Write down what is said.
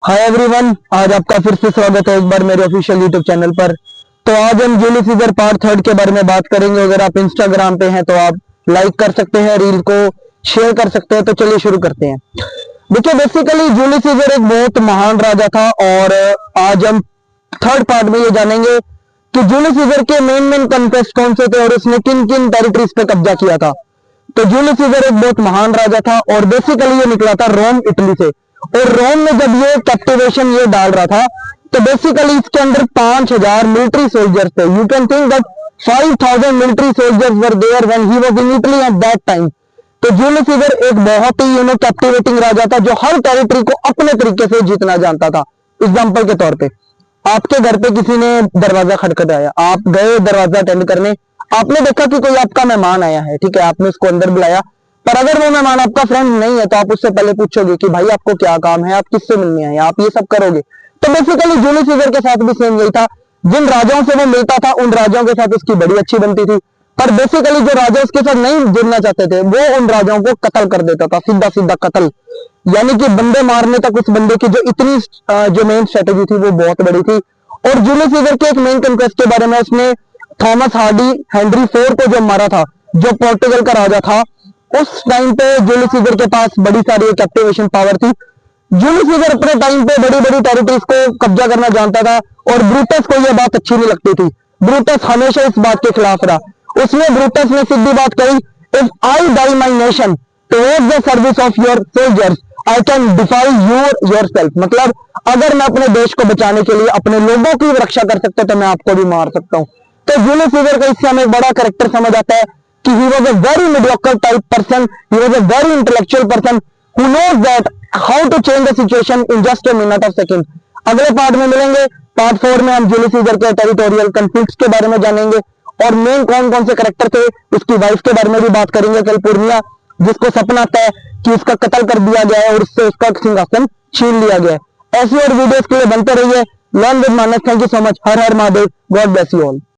Hi everyone, आज आपका फिर से स्वागत है एक बार मेरे ऑफिशियल यूट्यूब चैनल पर। तो आज हम जूलियस सीजर पार्ट 3 के बारे में बात करेंगे। अगर आप इंस्टाग्राम पे हैं तो आप लाइक कर सकते हैं, रील को शेयर कर सकते हैं। तो चलिए शुरू करते हैं। देखिए, बेसिकली जूलियस सीजर एक बहुत महान राजा था और आज हम थर्ड पार्ट में ये जानेंगे कि जूलियस सीजर के मेन कंक्वेस्ट कौन से थे और उसने किन किन टेरिटरीज पे कब्जा किया था। तो जूलियस सीजर एक बहुत महान राजा था और बेसिकली ये निकला था रोम, इटली से। और रोम में जब ये कैप्टिवेशन ये डाल रहा था तो बेसिकली इसके अंदर 5000 मिलिट्री सोल्जर्स थे। You can think that 5000 military soldiers were there when he was in Italy at that time. तो जूलियस सीजर एक बहुत ही कैप्टिवेटिंग राजा था जो हर टेरिटरी को अपने तरीके से जीतना जानता था। एग्जाम्पल के तौर पे आपके घर पे किसी ने दरवाजा खटखटाया, आप गए दरवाजा अटेंड करने, आपने देखा कि कोई आपका मेहमान आया है, ठीक है, आपने उसको अंदर बुलाया। पर अगर वो मेहमान आपका फ्रेंड नहीं है तो आप उससे पहले पूछोगे कि भाई आपको क्या काम है, आप किससे मिलने आए, आप ये सब करोगे। तो बेसिकली जूलियस सीजर के साथ भी सेम यही था। जिन राजाओं से वो मिलता था उन राजाओं के साथ उसकी बड़ी अच्छी बनती थी। पर बेसिकली जो राजा उसके साथ नहीं जुड़ना चाहते थे वो उन राजाओं को कत्ल कर देता था, सीधा सीधा कत्ल, यानी कि बंदे मारने तक। उस बंदे की जो इतनी जो मेन स्ट्रेटेजी थी वो बहुत बड़ी थी। और जूलियस सीजर के एक मेन कंक्वेस्ट के बारे में, उसने थॉमस हार्डी हेनरी फोर को जो मारा था, जो पोर्टुगल का राजा था, उस टाइम पे जूलियस सीजर के पास बड़ी सारी कैप्टिवेशन पावर थी। जूलियस सीजर अपने टाइम पे बड़ी बड़ी टेरिटरीज को कब्जा करना जानता था और ब्रूटस को यह बात अच्छी नहीं लगती थी। ब्रूटस हमेशा इस बात के खिलाफ रहा। उसने ब्रूटस ने सीधी बात कही, if I die my nation towards the service of your soldiers I can defy yourself. मतलब अगर मैं अपने देश को बचाने के लिए अपने लोगों की रक्षा कर सकता हूं तो मैं आपको भी मार सकता हूं। तो जूलियस सीजर का इससे हमें एक बड़ा कैरेक्टर समझ आता है कि he was a very mediocre type person, he was a very intellectual person who knows that how to change the situation in just a minute of second। अगले पार्ट में मिलेंगे। पार्ट 4 में हम जूलियस सीजर के territorial conflicts के बारे में जानेंगे और मेन कौन कौन से कैरेक्टर थे, उसकी वाइफ के बारे में भी बात करेंगे, कैलपुर्निया, जिसको सपना आता है कि उसका कत्ल कर दिया गया है और उससे उसका सिंहासन छीन लिया गया है। ऐसी और वीडियोस के लिए बनते रहिए। Learn with Manas. Thank you so much. Her her Mahadev. God bless you all.